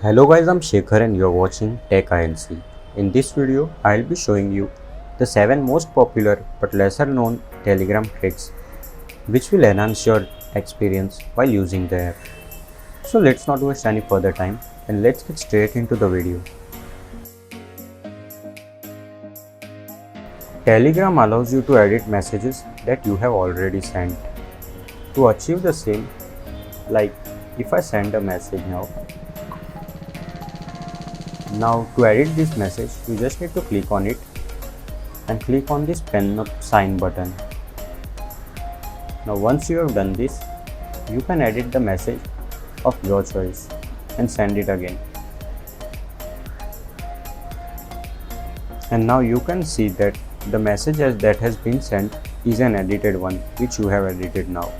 Hello guys, I'm Shekhar and you're watching Tech INC. In this video, I'll be showing you the 7 most popular but lesser known Telegram tricks which will enhance your experience while using the app. So let's not waste any further time and let's get straight into the video. Telegram allows you to edit messages that you have already sent. To achieve the same, like if I send a message now to edit this message, you just need to click on it and click on this pen up sign button. Now once you have done this, you can edit the message of your choice and send it again. And now you can see that the message that has been sent is an edited one which you have edited now.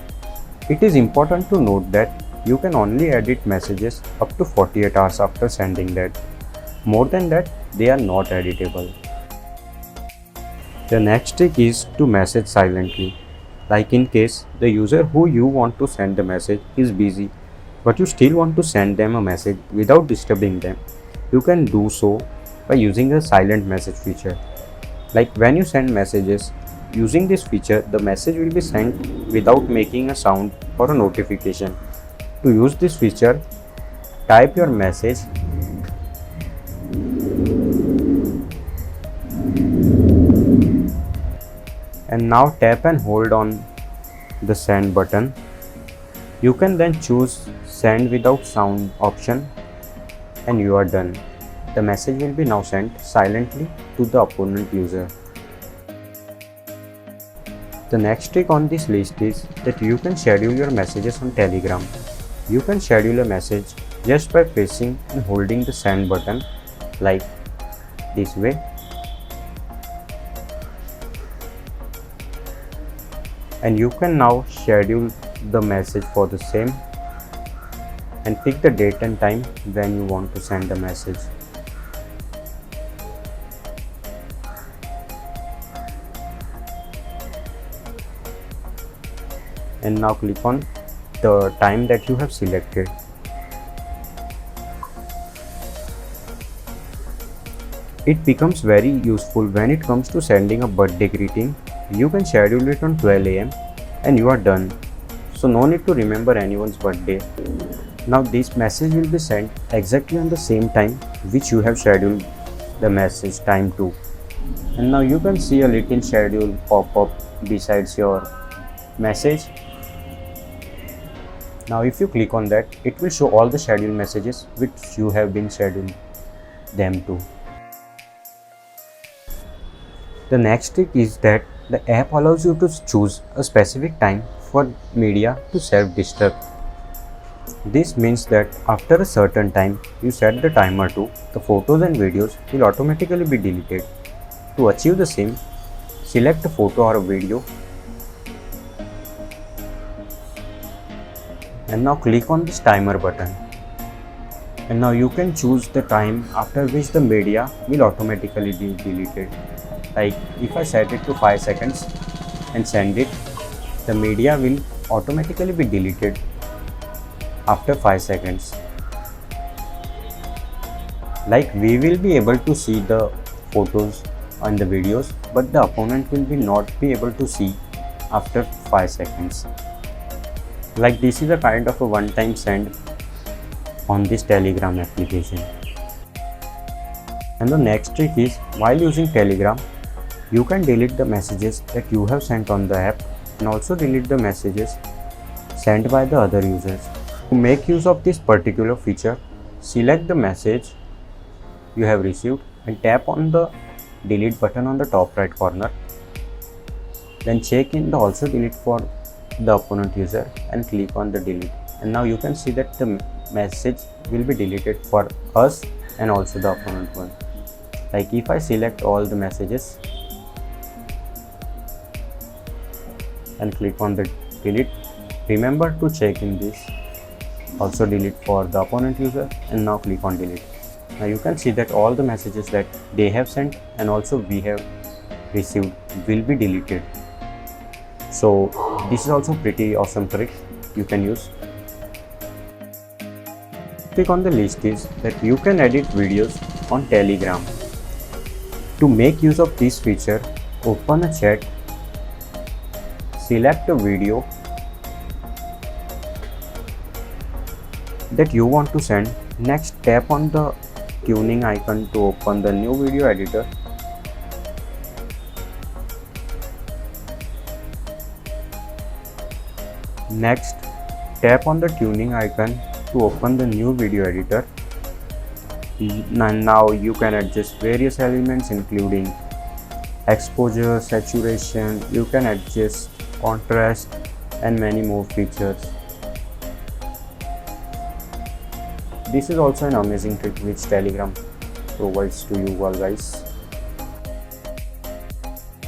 It is important to note that you can only edit messages up to 48 hours after sending that. More than that, they are not editable. The next trick is to message silently. Like in case the user who you want to send the message is busy, but you still want to send them a message without disturbing them, you can do so by using the silent message feature. Like when you send messages, using this feature, the message will be sent without making a sound or a notification. To use this feature, type your message and now tap and hold on the send button. You can then choose send without sound option and you are done. The message will be now sent silently to the opponent user. The next trick on this list is that you can schedule your messages on Telegram. You can schedule a message just by pressing and holding the send button like this way. And you can now schedule the message for the same and pick the date and time when you want to send the message. And now click on the time that you have selected. It becomes very useful when it comes to sending a birthday greeting. You can schedule it on 12 am and you are done. So no need to remember anyone's birthday. Now this message will be sent exactly on the same time which you have scheduled the message time to. And now you can see a little schedule pop up besides your message. Now if you click on that, it will show all the scheduled messages which you have been scheduled them to. The next trick is that the app allows you to choose a specific time for media to self-destruct. This means that after a certain time you set the timer to, the photos and videos will automatically be deleted. To achieve the same, select a photo or a video and now click on this timer button. And now you can choose the time after which the media will automatically be deleted. Like if I set it to 5 seconds and send it, the media will automatically be deleted after 5 seconds. Like we will be able to see the photos and the videos, but the opponent will not be able to see after 5 seconds. Like this is a kind of a one-time send on this Telegram application. And the next trick is, while using Telegram, you can delete the messages that you have sent on the app and also delete the messages sent by the other users. To make use of this particular feature, select the message you have received and tap on the delete button on the top right corner. Then check in the also delete for the opponent user and click on the delete. And now you can see that the message will be deleted for us and also the opponent one. Like if I select all the messages and click on the delete, remember to check in this also delete for the opponent user and now click on delete. Now you can see that all the messages that they have sent and also we have received will be deleted. So this is also pretty awesome trick you can use. trick on the list is that you can edit videos on Telegram. To make use of this feature, open a chat, select a video that you want to send. Next, tap on the tuning icon to open the new video editor. Next, tap on the tuning icon to open the new video editor. Now you can adjust various elements including exposure, saturation, you can adjust contrast and many more features. This is also an amazing trick which Telegram provides to you all guys.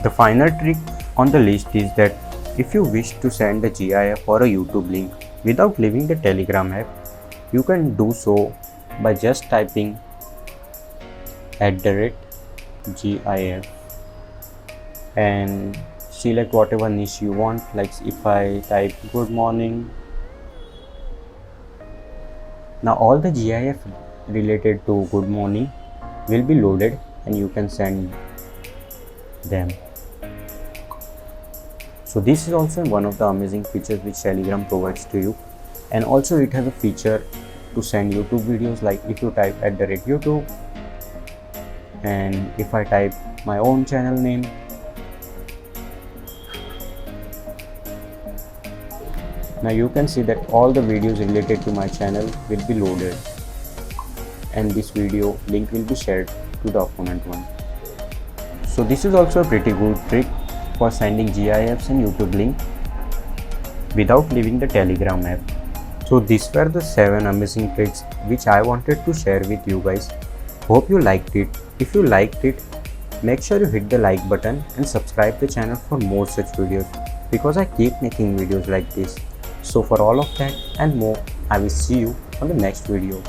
The final trick on the list is that if you wish to send a GIF or a YouTube link without leaving the Telegram app, you can do so by just typing @GIF and select whatever niche you want. Like if I type good morning, now all the GIF related to good morning will be loaded and you can send them. So this is also one of the amazing features which Telegram provides to you, and also it has a feature to send YouTube videos. Like if you type @YouTube and if I type my own channel name, now you can see that all the videos related to my channel will be loaded and this video link will be shared to the opponent one. So this is also a pretty good trick for sending GIFs and YouTube link without leaving the Telegram app. So these were the 7 amazing tricks which I wanted to share with you guys. Hope you liked it. If you liked it, make sure you hit the like button and subscribe the channel for more such videos, because I keep making videos like this. So for all of that and more, I will see you on the next video.